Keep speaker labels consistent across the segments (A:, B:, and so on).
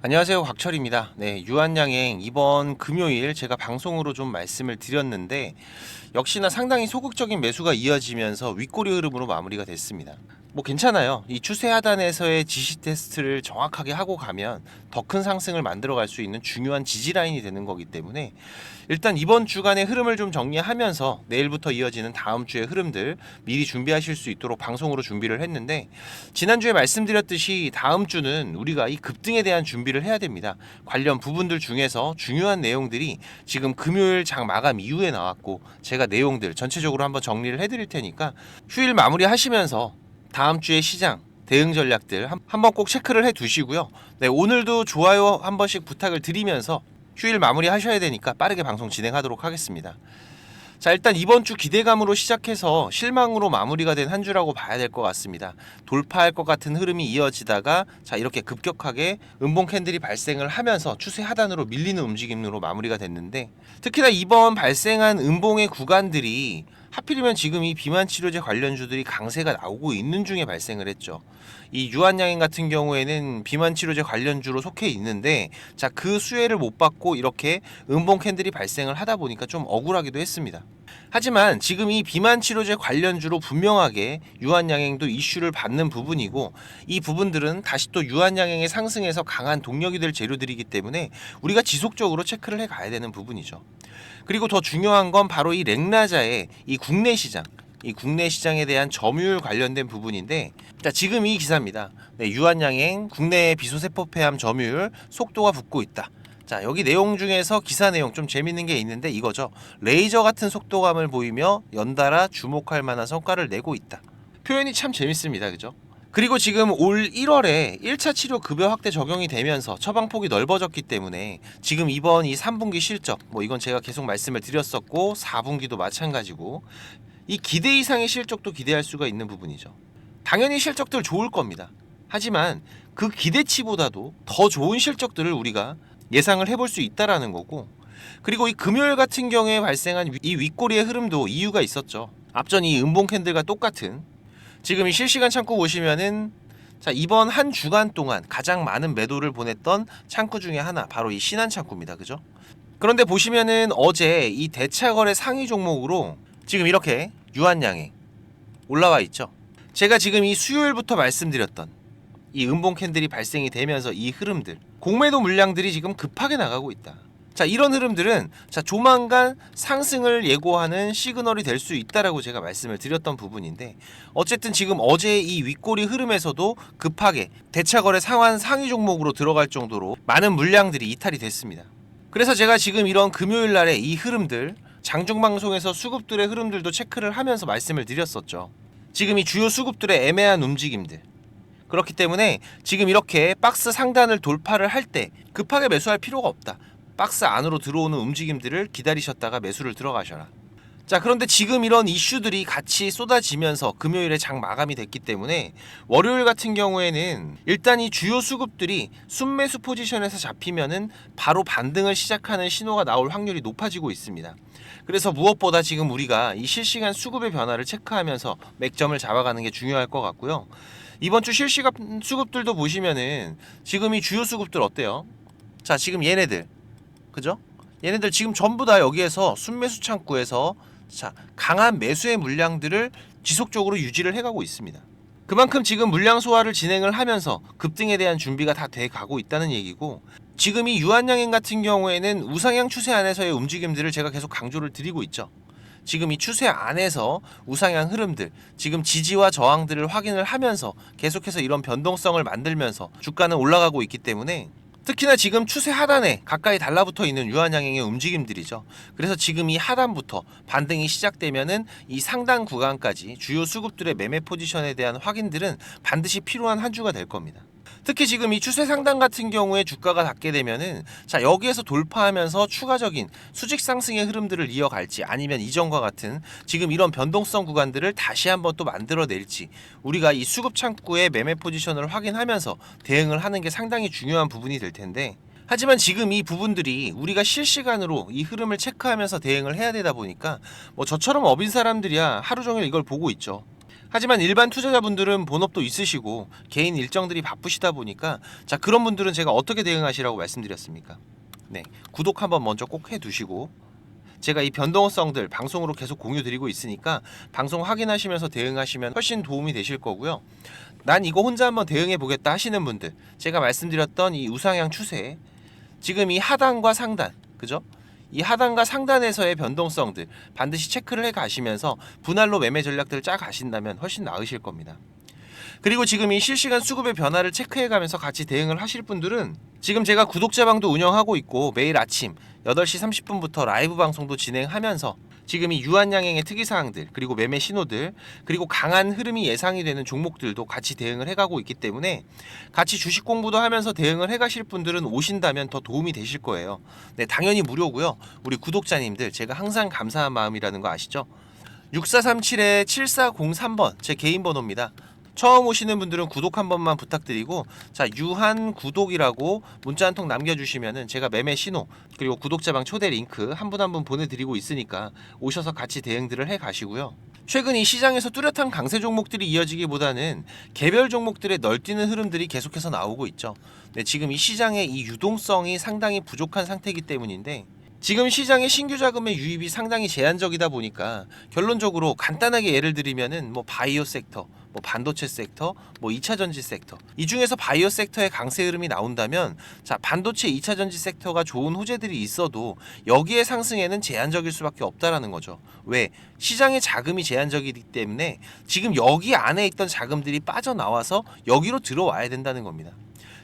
A: 안녕하세요, 곽철입니다. 네, 유한양행 이번 금요일 제가 방송으로 좀 말씀을 드렸는데 역시나 상당히 소극적인 매수가 이어지면서 윗꼬리 흐름으로 마무리가 됐습니다. 뭐 괜찮아요. 이 추세 하단에서의 지시 테스트를 정확하게 하고 가면 더 큰 상승을 만들어 갈 수 있는 중요한 지지 라인이 되는 거기 때문에 일단 이번 주간의 흐름을 좀 정리하면서 내일부터 이어지는 다음 주의 흐름들 미리 준비하실 수 있도록 방송으로 준비를 했는데, 지난주에 말씀드렸듯이 다음 주는 우리가 이 급등에 대한 준비를 해야 됩니다. 관련 부분들 중에서 중요한 내용들이 지금 금요일 장 마감 이후에 나왔고, 제가 내용들 전체적으로 한번 정리를 해드릴 테니까 휴일 마무리 하시면서 다음 주의 시장 대응 전략들 한번 꼭 체크를 해 두시고요. 네, 오늘도 좋아요 한 번씩 부탁을 드리면서 휴일 마무리 하셔야 되니까 빠르게 방송 진행하도록 하겠습니다. 자, 일단 이번 주 기대감으로 시작해서 실망으로 마무리가 된 한 주라고 봐야 될 것 같습니다. 돌파할 것 같은 흐름이 이어지다가 자, 이렇게 급격하게 음봉 캔들이 발생을 하면서 추세 하단으로 밀리는 움직임으로 마무리가 됐는데, 특히나 이번 발생한 음봉의 구간들이 하필이면 지금 이 비만 치료제 관련주들이 강세가 나오고 있는 중에 발생을 했죠. 이 유한양행 같은 경우에는 비만 치료제 관련주로 속해 있는데, 자, 그 수혜를 못 받고 이렇게 음봉 캔들이 발생을 하다 보니까 좀 억울하기도 했습니다. 하지만 지금 이 비만 치료제 관련주로 분명하게 유한양행도 이슈를 받는 부분이고, 이 부분들은 다시 또 유한양행의 상승에서 강한 동력이 될 재료들이기 때문에 우리가 지속적으로 체크를 해 가야 되는 부분이죠. 그리고 더 중요한 건 바로 이 렉나자의 이 국내 시장, 이 국내 시장에 대한 점유율 관련된 부분인데, 자, 지금 이 기사입니다. 네, 유한양행 국내 비소세포 폐암 점유율 속도가 붙고 있다. 자, 여기 내용 중에서 기사 내용 좀 재밌는 게 있는데 이거죠. 레이저 같은 속도감을 보이며 연달아 주목할 만한 성과를 내고 있다. 표현이 참 재밌습니다. 그죠? 그리고 지금 올 1월에 1차 치료 급여 확대 적용이 되면서 처방폭이 넓어졌기 때문에 지금 이번 이 3분기 실적, 뭐 이건 제가 계속 말씀을 드렸었고 4분기도 마찬가지고 이 기대 이상의 실적도 기대할 수가 있는 부분이죠. 당연히 실적들 좋을 겁니다. 하지만 그 기대치보다도 더 좋은 실적들을 우리가 예상을 해볼 수 있다라는 거고, 그리고 이 금요일 같은 경우에 발생한 이 윗꼬리의 흐름도 이유가 있었죠. 앞전 이 음봉 캔들과 똑같은, 지금 이 실시간 창구 보시면은 자, 이번 한 주간 동안 가장 많은 매도를 보냈던 창구 중에 하나 바로 이 신한 창구입니다. 그죠? 그런데 보시면은 어제 이 대차거래 상위 종목으로 지금 이렇게 유한양행 올라와 있죠. 제가 지금 이 수요일부터 말씀드렸던 이 음봉 캔들이 발생이 되면서 이 흐름들, 공매도 물량들이 지금 급하게 나가고 있다. 자, 이런 흐름들은 자, 조만간 상승을 예고하는 시그널이 될 수 있다라고 제가 말씀을 드렸던 부분인데, 어쨌든 지금 어제 이 윗꼬리 흐름에서도 급하게 대차거래 상환 상위 종목으로 들어갈 정도로 많은 물량들이 이탈이 됐습니다. 그래서 제가 지금 이런 금요일 날에 이 흐름들, 장중 방송에서 수급들의 흐름들도 체크를 하면서 말씀을 드렸었죠. 지금 이 주요 수급들의 애매한 움직임들, 그렇기 때문에 지금 이렇게 박스 상단을 돌파를 할 때 급하게 매수할 필요가 없다. 박스 안으로 들어오는 움직임들을 기다리셨다가 매수를 들어가셔라. 자, 그런데 지금 이런 이슈들이 같이 쏟아지면서 금요일에 장 마감이 됐기 때문에 월요일 같은 경우에는 일단 이 주요 수급들이 순매수 포지션에서 잡히면은 바로 반등을 시작하는 신호가 나올 확률이 높아지고 있습니다. 그래서 무엇보다 지금 우리가 이 실시간 수급의 변화를 체크하면서 맥점을 잡아가는 게 중요할 것 같고요. 이번 주 실시간 수급들도 보시면은 지금 이 주요 수급들 어때요? 자, 지금 얘네들, 그죠? 얘네들 지금 전부 다 여기에서 순매수 창구에서 자, 강한 매수의 물량들을 지속적으로 유지를 해가고 있습니다. 그만큼 지금 물량 소화를 진행을 하면서 급등에 대한 준비가 다 돼 가고 있다는 얘기고, 지금 이 유한양행 같은 경우에는 우상향 추세 안에서의 움직임들을 제가 계속 강조를 드리고 있죠. 지금 이 추세 안에서 우상향 흐름들, 지금 지지와 저항들을 확인을 하면서 계속해서 이런 변동성을 만들면서 주가는 올라가고 있기 때문에, 특히나 지금 추세 하단에 가까이 달라붙어 있는 유한양행의 움직임들이죠. 그래서 지금 이 하단부터 반등이 시작되면은 이 상단 구간까지 주요 수급들의 매매 포지션에 대한 확인들은 반드시 필요한 한 주가 될 겁니다. 특히 지금 이 추세 상단 같은 경우에 주가가 닿게 되면은 자, 여기에서 돌파하면서 추가적인 수직 상승의 흐름들을 이어갈지, 아니면 이전과 같은 지금 이런 변동성 구간들을 다시 한번 또 만들어낼지, 우리가 이 수급 창구의 매매 포지션을 확인하면서 대응을 하는 게 상당히 중요한 부분이 될 텐데, 하지만 지금 이 부분들이 우리가 실시간으로 이 흐름을 체크하면서 대응을 해야 되다 보니까 뭐 저처럼 어빈 사람들이야 하루 종일 이걸 보고 있죠. 하지만 일반 투자자분들은 본업도 있으시고 개인 일정들이 바쁘시다 보니까 자, 그런 분들은 제가 어떻게 대응하시라고 말씀드렸습니까? 네, 구독 한번 먼저 꼭 해두시고 제가 이 변동성들 방송으로 계속 공유 드리고 있으니까 방송 확인하시면서 대응하시면 훨씬 도움이 되실 거고요. 난 이거 혼자 한번 대응해 보겠다 하시는 분들, 제가 말씀드렸던 이 우상향 추세, 지금 이 하단과 상단, 그죠? 이 하단과 상단에서의 변동성들 반드시 체크를 해 가시면서 분할로 매매 전략들을 짜 가신다면 훨씬 나으실 겁니다. 그리고 지금 이 실시간 수급의 변화를 체크해 가면서 같이 대응을 하실 분들은 지금 제가 구독자방도 운영하고 있고 매일 아침 8시 30분부터 라이브 방송도 진행하면서 지금 이 유한양행의 특이사항들, 그리고 매매 신호들, 그리고 강한 흐름이 예상이 되는 종목들도 같이 대응을 해가고 있기 때문에 같이 주식 공부도 하면서 대응을 해가실 분들은 오신다면 더 도움이 되실 거예요. 네, 당연히 무료고요. 우리 구독자님들 제가 항상 감사한 마음이라는 거 아시죠? 6437-7403번 제 개인 번호입니다. 처음 오시는 분들은 구독 한 번만 부탁드리고, 자, 유한 구독이라고 문자 한 통 남겨주시면은 제가 매매 신호 그리고 구독자방 초대 링크 한 분 한 분 보내드리고 있으니까 오셔서 같이 대응들을 해 가시고요. 최근 이 시장에서 뚜렷한 강세 종목들이 이어지기보다는 개별 종목들의 널뛰는 흐름들이 계속해서 나오고 있죠. 네, 지금 이 시장의 이 유동성이 상당히 부족한 상태이기 때문인데, 지금 시장의 신규 자금의 유입이 상당히 제한적이다 보니까 결론적으로 간단하게 예를 들면은 뭐 바이오 섹터, 뭐 반도체 섹터, 뭐 2차 전지 섹터, 이 중에서 바이오 섹터의 강세 흐름이 나온다면 자, 반도체 2차 전지 섹터가 좋은 호재들이 있어도 여기에 상승에는 제한적일 수밖에 없다라는 거죠. 왜? 시장의 자금이 제한적이기 때문에 지금 여기 안에 있던 자금들이 빠져나와서 여기로 들어와야 된다는 겁니다.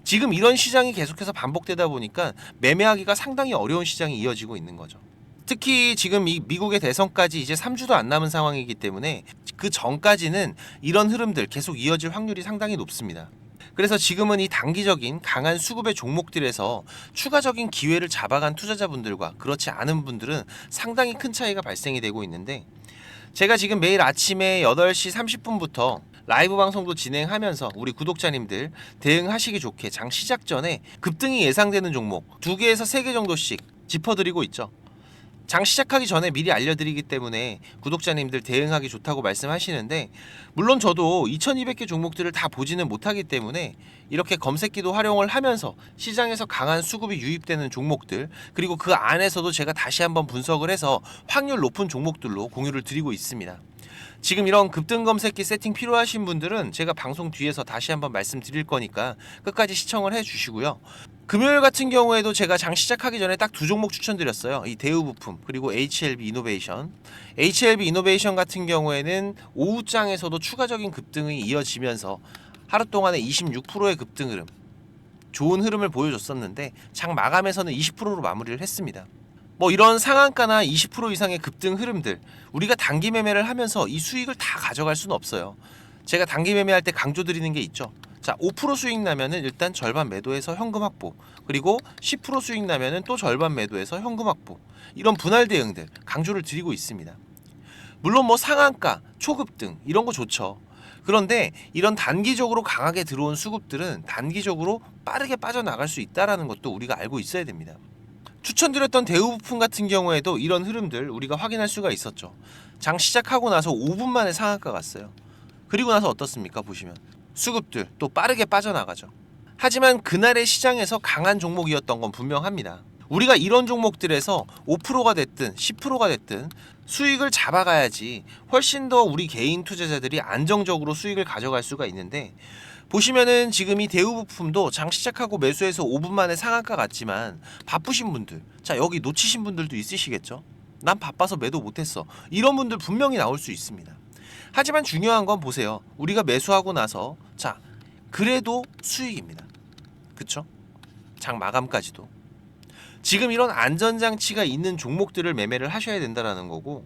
A: 지금 이런 시장이 계속해서 반복되다 보니까 매매하기가 상당히 어려운 시장이 이어지고 있는 거죠. 특히 지금 이 미국의 대선까지 이제 3주도 안 남은 상황이기 때문에 그 전까지는 이런 흐름들 계속 이어질 확률이 상당히 높습니다. 그래서 지금은 이 단기적인 강한 수급의 종목들에서 추가적인 기회를 잡아간 투자자분들과 그렇지 않은 분들은 상당히 큰 차이가 발생이 되고 있는데, 제가 지금 매일 아침에 8시 30분부터 라이브 방송도 진행하면서 우리 구독자님들 대응하시기 좋게 장 시작 전에 급등이 예상되는 종목 2개에서 3개 정도씩 짚어드리고 있죠. 장 시작하기 전에 미리 알려드리기 때문에 구독자님들 대응하기 좋다고 말씀하시는데, 물론 저도 2200개 종목들을 다 보지는 못하기 때문에 이렇게 검색기도 활용을 하면서 시장에서 강한 수급이 유입되는 종목들, 그리고 그 안에서도 제가 다시 한번 분석을 해서 확률 높은 종목들로 공유를 드리고 있습니다. 지금 이런 급등 검색기 세팅 필요하신 분들은 제가 방송 뒤에서 다시 한번 말씀드릴 거니까 끝까지 시청을 해주시고요. 금요일 같은 경우에도 제가 장 시작하기 전에 딱 2종목 추천드렸어요. 이 대우부품 그리고 HLB 이노베이션. HLB 이노베이션 같은 경우에는 오후장에서도 추가적인 급등이 이어지면서 하루 동안에 26%의 급등 흐름, 좋은 흐름을 보여줬었는데 장 마감에서는 20%로 마무리를 했습니다. 뭐 이런 상한가나 20% 이상의 급등 흐름들, 우리가 단기 매매를 하면서 이 수익을 다 가져갈 수는 없어요. 제가 단기 매매할 때 강조드리는 게 있죠. 자, 5% 수익 나면은 일단 절반 매도해서 현금 확보, 그리고 10% 수익 나면은 또 절반 매도해서 현금 확보, 이런 분할 대응들 강조를 드리고 있습니다. 물론 뭐 상한가, 초급등 이런 거 좋죠. 그런데 이런 단기적으로 강하게 들어온 수급들은 단기적으로 빠르게 빠져나갈 수 있다는 것도 우리가 알고 있어야 됩니다. 추천드렸던 대우부품 같은 경우에도 이런 흐름들 우리가 확인할 수가 있었죠. 장 시작하고 나서 5분 만에 상한가 갔어요. 그리고 나서 어떻습니까? 보시면 수급들 또 빠르게 빠져나가죠. 하지만 그날의 시장에서 강한 종목이었던 건 분명합니다. 우리가 이런 종목들에서 5%가 됐든 10%가 됐든 수익을 잡아가야지 훨씬 더 우리 개인 투자자들이 안정적으로 수익을 가져갈 수가 있는데, 보시면은 지금 이 대우부품도 장 시작하고 매수해서 5분 만에 상한가 갔지만 바쁘신 분들, 자, 여기 놓치신 분들도 있으시겠죠. 난 바빠서 매도 못했어, 이런 분들 분명히 나올 수 있습니다. 하지만 중요한 건 보세요. 우리가 매수하고 나서 자, 그래도 수익입니다. 그쵸? 장 마감까지도. 지금 이런 안전장치가 있는 종목들을 매매를 하셔야 된다는 거고,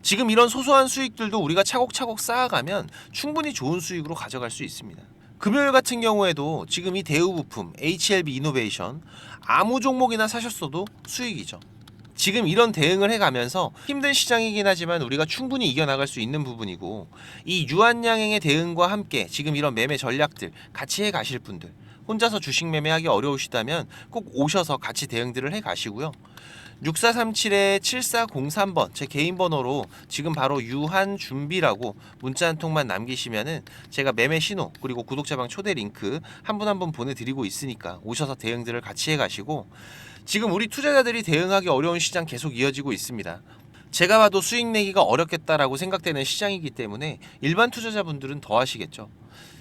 A: 지금 이런 소소한 수익들도 우리가 차곡차곡 쌓아가면 충분히 좋은 수익으로 가져갈 수 있습니다. 금요일 같은 경우에도 지금 이 대우부품, HLB 이노베이션 아무 종목이나 사셨어도 수익이죠. 지금 이런 대응을 해가면서 힘든 시장이긴 하지만 우리가 충분히 이겨나갈 수 있는 부분이고, 이 유한양행의 대응과 함께 지금 이런 매매 전략들 같이 해가실 분들, 혼자서 주식 매매하기 어려우시다면 꼭 오셔서 같이 대응들을 해가시고요. 6437-7403번 제 개인 번호로 지금 바로 유한준비라고 문자 한 통만 남기시면은 제가 매매 신호 그리고 구독자방 초대 링크 한 분 한 분 보내드리고 있으니까 오셔서 대응들을 같이 해가시고, 지금 우리 투자자들이 대응하기 어려운 시장 계속 이어지고 있습니다. 제가 봐도 수익 내기가 어렵겠다라고 생각되는 시장이기 때문에 일반 투자자분들은 더 하시겠죠.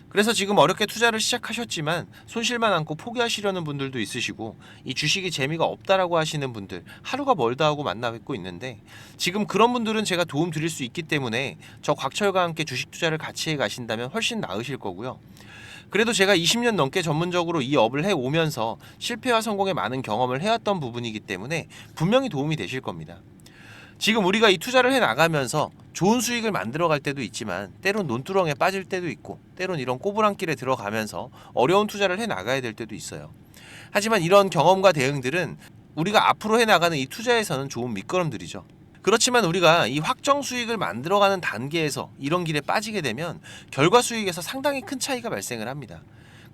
A: 그래서 지금 어렵게 투자를 시작하셨지만 손실만 안고 포기하시려는 분들도 있으시고, 이 주식이 재미가 없다라고 하시는 분들 하루가 멀다 하고 만나 뵙고 있는데, 지금 그런 분들은 제가 도움 드릴 수 있기 때문에 저 곽철과 함께 주식 투자를 같이 해 가신다면 훨씬 나으실 거고요. 그래도 제가 20년 넘게 전문적으로 이 업을 해오면서 실패와 성공의 많은 경험을 해왔던 부분이기 때문에 분명히 도움이 되실 겁니다. 지금 우리가 이 투자를 해나가면서 좋은 수익을 만들어갈 때도 있지만 때론 논두렁에 빠질 때도 있고, 때론 이런 꼬부랑길에 들어가면서 어려운 투자를 해나가야 될 때도 있어요. 하지만 이런 경험과 대응들은 우리가 앞으로 해나가는 이 투자에서는 좋은 밑거름들이죠. 그렇지만 우리가 이 확정 수익을 만들어가는 단계에서 이런 길에 빠지게 되면 결과 수익에서 상당히 큰 차이가 발생을 합니다.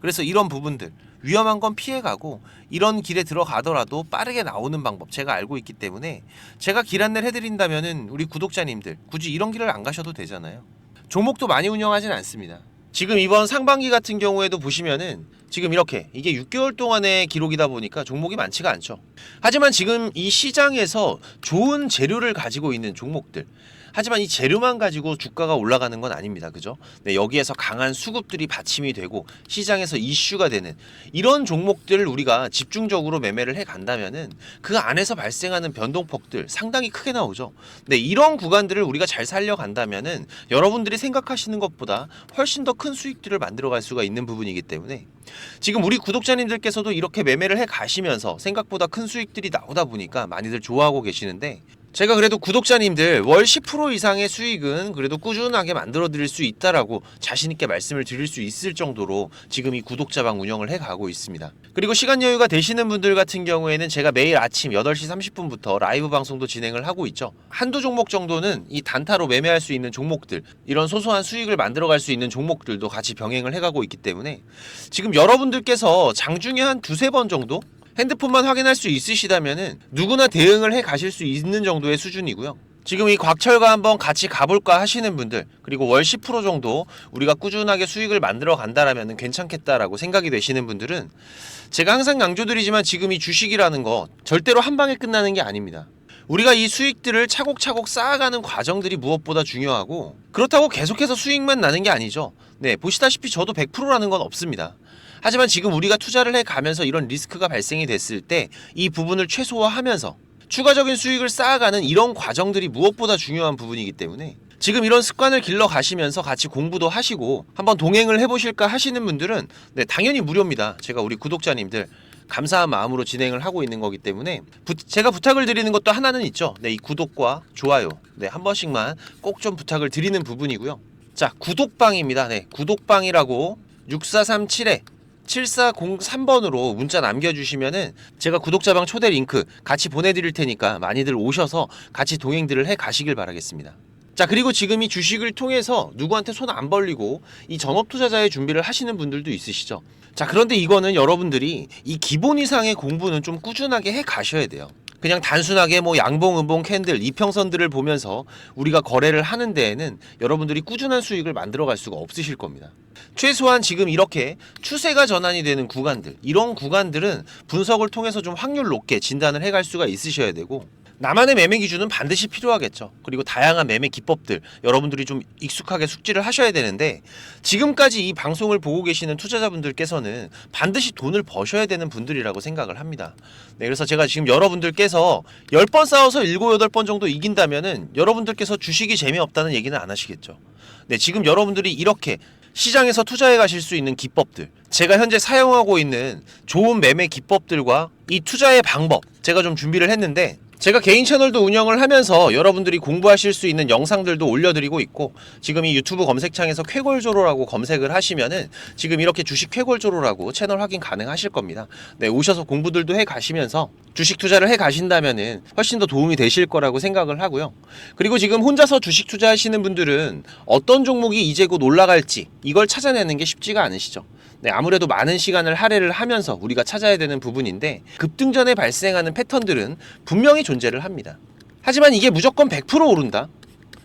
A: 그래서 이런 부분들 위험한 건 피해가고, 이런 길에 들어가더라도 빠르게 나오는 방법 제가 알고 있기 때문에 제가 길 안내를 해드린다면은 우리 구독자님들 굳이 이런 길을 안 가셔도 되잖아요. 종목도 많이 운영하진 않습니다. 지금 이번 상반기 같은 경우에도 보시면은 지금 이렇게 이게 6개월 동안의 기록이다 보니까 종목이 많지가 않죠. 하지만 지금 이 시장에서 좋은 재료를 가지고 있는 종목들, 하지만 이 재료만 가지고 주가가 올라가는 건 아닙니다. 그죠? 네, 여기에서 강한 수급들이 받침이 되고 시장에서 이슈가 되는 이런 종목들을 우리가 집중적으로 매매를 해 간다면은 그 안에서 발생하는 변동폭들 상당히 크게 나오죠. 네, 이런 구간들을 우리가 잘 살려간다면은 여러분들이 생각하시는 것보다 훨씬 더 큰 수익들을 만들어갈 수가 있는 부분이기 때문에 지금 우리 구독자님들께서도 이렇게 매매를 해 가시면서 생각보다 큰 수익들이 나오다 보니까 많이들 좋아하고 계시는데, 제가 그래도 구독자님들 월 10% 이상의 수익은 그래도 꾸준하게 만들어 드릴 수 있다라고 자신있게 말씀을 드릴 수 있을 정도로 지금 이 구독자방 운영을 해가고 있습니다. 그리고 시간 여유가 되시는 분들 같은 경우에는 제가 매일 아침 8시 30분부터 라이브 방송도 진행을 하고 있죠. 한두 종목 정도는 이 단타로 매매할 수 있는 종목들, 이런 소소한 수익을 만들어 갈 수 있는 종목들도 같이 병행을 해가고 있기 때문에 지금 여러분들께서 장중에 한 두세 번 정도 핸드폰만 확인할 수 있으시다면은 누구나 대응을 해 가실 수 있는 정도의 수준이고요. 지금 이 곽철과 한번 같이 가볼까 하시는 분들, 그리고 월 10% 정도 우리가 꾸준하게 수익을 만들어 간다라면 괜찮겠다라고 생각이 되시는 분들은, 제가 항상 강조드리지만 지금 이 주식이라는 거 절대로 한 방에 끝나는 게 아닙니다. 우리가 이 수익들을 차곡차곡 쌓아가는 과정들이 무엇보다 중요하고, 그렇다고 계속해서 수익만 나는 게 아니죠. 네, 보시다시피 저도 100%라는 건 없습니다. 하지만 지금 우리가 투자를 해가면서 이런 리스크가 발생이 됐을 때 이 부분을 최소화하면서 추가적인 수익을 쌓아가는 이런 과정들이 무엇보다 중요한 부분이기 때문에 지금 이런 습관을 길러 가시면서 같이 공부도 하시고 한번 동행을 해보실까 하시는 분들은 네, 당연히 무료입니다. 제가 우리 구독자님들 감사한 마음으로 진행을 하고 있는 거기 때문에 제가 부탁을 드리는 것도 하나는 있죠. 네, 이 구독과 좋아요 네, 한 번씩만 꼭 좀 부탁을 드리는 부분이고요. 자, 구독방입니다. 네, 구독방이라고 6437-7403번으로 문자 남겨주시면은 제가 구독자방 초대 링크 같이 보내드릴 테니까 많이들 오셔서 같이 동행들을 해 가시길 바라겠습니다. 자, 그리고 지금 이 주식을 통해서 누구한테 손 안 벌리고 이 전업 투자자의 준비를 하시는 분들도 있으시죠. 자, 그런데 이거는 여러분들이 이 기본 이상의 공부는 좀 꾸준하게 해 가셔야 돼요. 그냥 단순하게 뭐 양봉, 음봉, 캔들, 이평선들을 보면서 우리가 거래를 하는 데에는 여러분들이 꾸준한 수익을 만들어 갈 수가 없으실 겁니다. 최소한 지금 이렇게 추세가 전환이 되는 구간들, 이런 구간들은 분석을 통해서 좀 확률 높게 진단을 해갈 수가 있으셔야 되고, 나만의 매매 기준은 반드시 필요하겠죠. 그리고 다양한 매매 기법들 여러분들이 좀 익숙하게 숙지를 하셔야 되는데, 지금까지 이 방송을 보고 계시는 투자자분들께서는 반드시 돈을 버셔야 되는 분들이라고 생각을 합니다. 네, 그래서 제가 지금 여러분들께서 10번 싸워서 7, 8번 정도 이긴다면은 여러분들께서 주식이 재미없다는 얘기는 안 하시겠죠. 네, 지금 여러분들이 이렇게 시장에서 투자해 가실 수 있는 기법들, 제가 현재 사용하고 있는 좋은 매매 기법들과 이 투자의 방법 제가 좀 준비를 했는데, 제가 개인 채널도 운영을 하면서 여러분들이 공부하실 수 있는 영상들도 올려드리고 있고, 지금 이 유튜브 검색창에서 쾌골조로라고 검색을 하시면은 지금 이렇게 주식 쾌골조로라고 채널 확인 가능하실 겁니다. 네, 오셔서 공부들도 해 가시면서 주식 투자를 해 가신다면은 훨씬 더 도움이 되실 거라고 생각을 하고요. 그리고 지금 혼자서 주식 투자하시는 분들은 어떤 종목이 이제 곧 올라갈지 이걸 찾아내는 게 쉽지가 않으시죠. 네, 아무래도 많은 시간을 할애를 하면서 우리가 찾아야 되는 부분인데 급등 전에 발생하는 패턴들은 분명히 존재를 합니다. 하지만 이게 무조건 100% 오른다?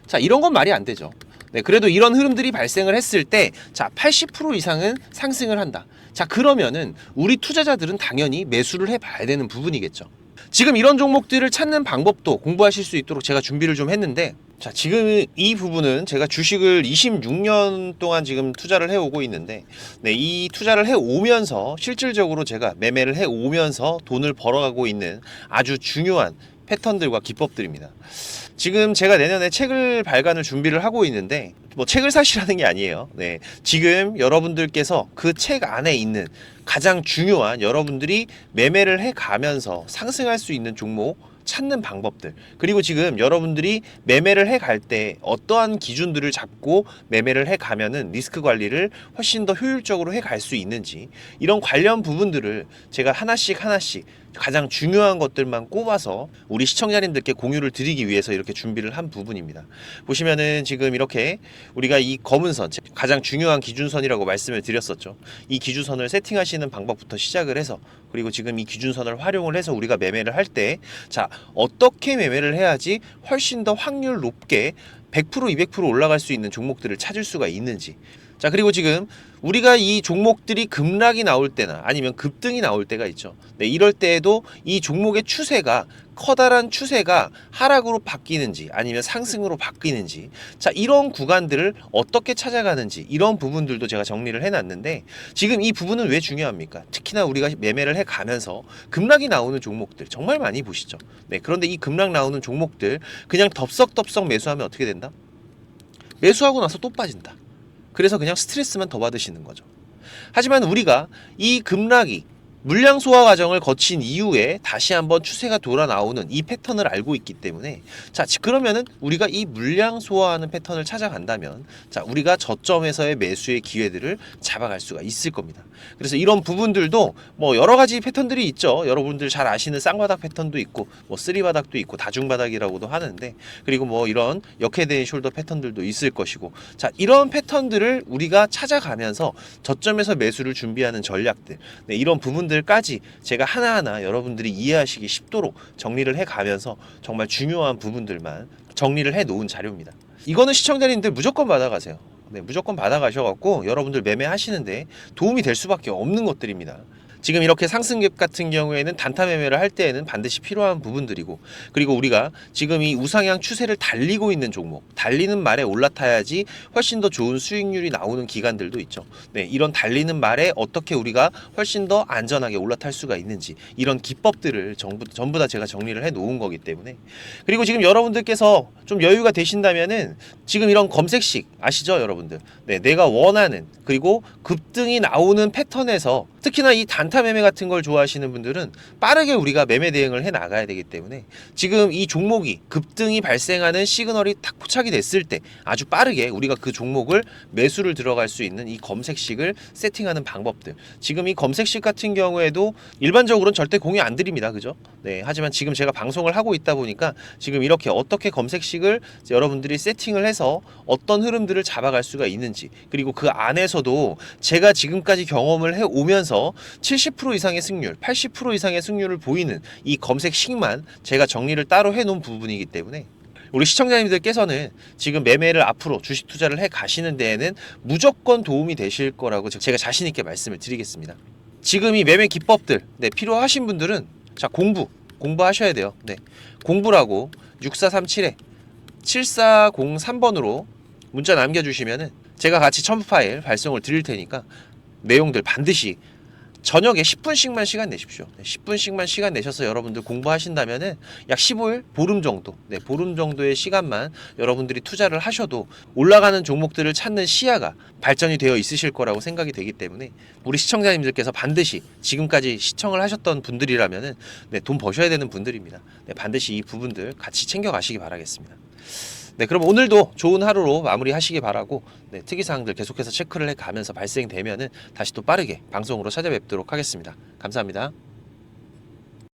A: 자, 이런 건 말이 안 되죠. 네, 그래도 이런 흐름들이 발생을 했을 때, 자, 80% 이상은 상승을 한다. 자, 그러면은 우리 투자자들은 당연히 매수를 해봐야 되는 부분이겠죠. 지금 이런 종목들을 찾는 방법도 공부하실 수 있도록 제가 준비를 좀 했는데, 자, 지금 이 부분은 제가 주식을 26년 동안 지금 투자를 해오고 있는데, 네, 이 투자를 해오면서 실질적으로 제가 매매를 해오면서 돈을 벌어가고 있는 아주 중요한 패턴들과 기법들입니다. 지금 제가 내년에 책을 발간을 준비를 하고 있는데 뭐 책을 사시라는 게 아니에요. 네, 지금 여러분들께서 그 책 안에 있는 가장 중요한 여러분들이 매매를 해가면서 상승할 수 있는 종목 찾는 방법들, 그리고 지금 여러분들이 매매를 해갈 때 어떠한 기준들을 잡고 매매를 해가면은 리스크 관리를 훨씬 더 효율적으로 해갈 수 있는지, 이런 관련 부분들을 제가 하나씩 가장 중요한 것들만 꼽아서 우리 시청자님들께 공유를 드리기 위해서 이렇게 준비를 한 부분입니다. 보시면은 지금 이렇게 우리가 이 검은 선, 가장 중요한 기준선이라고 말씀을 드렸었죠. 이 기준선을 세팅하시는 방법부터 시작을 해서, 그리고 지금 이 기준선을 활용을 해서 우리가 매매를 할 때, 자, 어떻게 매매를 해야지 훨씬 더 확률 높게 100% 200% 올라갈 수 있는 종목들을 찾을 수가 있는지. 자, 그리고 지금 우리가 이 종목들이 급락이 나올 때나 아니면 급등이 나올 때가 있죠. 네, 이럴 때에도 이 종목의 추세가, 커다란 추세가 하락으로 바뀌는지 아니면 상승으로 바뀌는지, 자, 이런 구간들을 어떻게 찾아가는지, 이런 부분들도 제가 정리를 해놨는데, 지금 이 부분은 왜 중요합니까? 특히나 우리가 매매를 해가면서 급락이 나오는 종목들 정말 많이 보시죠. 네, 그런데 이 급락 나오는 종목들 그냥 덥석덥석 매수하면 어떻게 된다? 매수하고 나서 또 빠진다. 그래서 그냥 스트레스만 더 받으시는 거죠. 하지만 우리가 이 급락이 물량 소화 과정을 거친 이후에 다시 한번 추세가 돌아 나오는 이 패턴을 알고 있기 때문에, 자, 그러면은 우리가 이 물량 소화하는 패턴을 찾아간다면, 자, 우리가 저점에서의 매수의 기회들을 잡아갈 수가 있을 겁니다. 그래서 이런 부분들도 뭐 여러 가지 패턴들이 있죠. 여러분들 잘 아시는 쌍바닥 패턴도 있고, 뭐 쓰리바닥도 있고, 다중바닥이라고도 하는데, 그리고 뭐 이런 역헤드앤 숄더 패턴들도 있을 것이고, 자, 이런 패턴들을 우리가 찾아가면서 저점에서 매수를 준비하는 전략들, 네, 이런 부분들까지 제가 하나하나 여러분들이 이해하시기 쉽도록 정리를 해가면서 정말 중요한 부분들만 정리를 해 놓은 자료입니다. 이거는 시청자님들 무조건 받아가세요. 네, 무조건 받아가셔갖고 여러분들 매매하시는데 도움이 될 수밖에 없는 것들입니다. 지금 이렇게 상승갭 같은 경우에는 단타 매매를 할 때에는 반드시 필요한 부분들이고, 그리고 우리가 지금 이 우상향 추세를 달리고 있는 종목, 달리는 말에 올라타야지 훨씬 더 좋은 수익률이 나오는 기간들도 있죠. 네, 이런 달리는 말에 어떻게 우리가 훨씬 더 안전하게 올라탈 수가 있는지, 이런 기법들을 전부 다 제가 정리를 해 놓은 거기 때문에. 그리고 지금 여러분들께서 좀 여유가 되신다면은 지금 이런 검색식 아시죠, 여러분들? 네, 내가 원하는, 그리고 급등이 나오는 패턴에서, 특히나 이 단타 매매 같은 걸 좋아하시는 분들은 빠르게 우리가 매매 대응을 해 나가야 되기 때문에, 지금 이 종목이 급등이 발생하는 시그널이 딱 포착이 됐을 때 아주 빠르게 우리가 그 종목을 매수를 들어갈 수 있는 이 검색식을 세팅하는 방법들, 지금 이 검색식 같은 경우에도 일반적으로는 절대 공유 안 드립니다. 그죠? 네, 하지만 지금 제가 방송을 하고 있다 보니까 지금 이렇게 어떻게 검색식을 여러분들이 세팅을 해서 어떤 흐름들을 잡아갈 수가 있는지, 그리고 그 안에서도 제가 지금까지 경험을 해 오면서 70% 이상의 승률, 80% 이상의 승률을 보이는 이 검색식만 제가 정리를 따로 해놓은 부분이기 때문에, 우리 시청자님들께서는 지금 매매를 앞으로 주식 투자를 해 가시는 데에는 무조건 도움이 되실 거라고 제가 자신 있게 말씀을 드리겠습니다. 지금 이 매매 기법들, 네, 필요하신 분들은, 자, 공부하셔야 돼요. 네, 공부라고 6437에 7403번으로 문자 남겨주시면은 제가 같이 첨부 파일 발송을 드릴 테니까 내용들 반드시 저녁에 10분씩만 시간 내십시오. 10분씩만 시간 내셔서 여러분들 공부하신다면은 약 15일, 보름 정도, 네, 보름 정도의 시간만 여러분들이 투자를 하셔도 올라가는 종목들을 찾는 시야가 발전이 되어 있으실 거라고 생각이 되기 때문에, 우리 시청자님들께서 반드시 지금까지 시청을 하셨던 분들이라면은, 네, 돈 버셔야 되는 분들입니다. 네, 반드시 이 부분들 같이 챙겨가시기 바라겠습니다. 네, 그럼 오늘도 좋은 하루로 마무리하시기 바라고, 네, 특이사항들 계속해서 체크를 해가면서 발생되면은 다시 또 빠르게 방송으로 찾아뵙도록 하겠습니다. 감사합니다.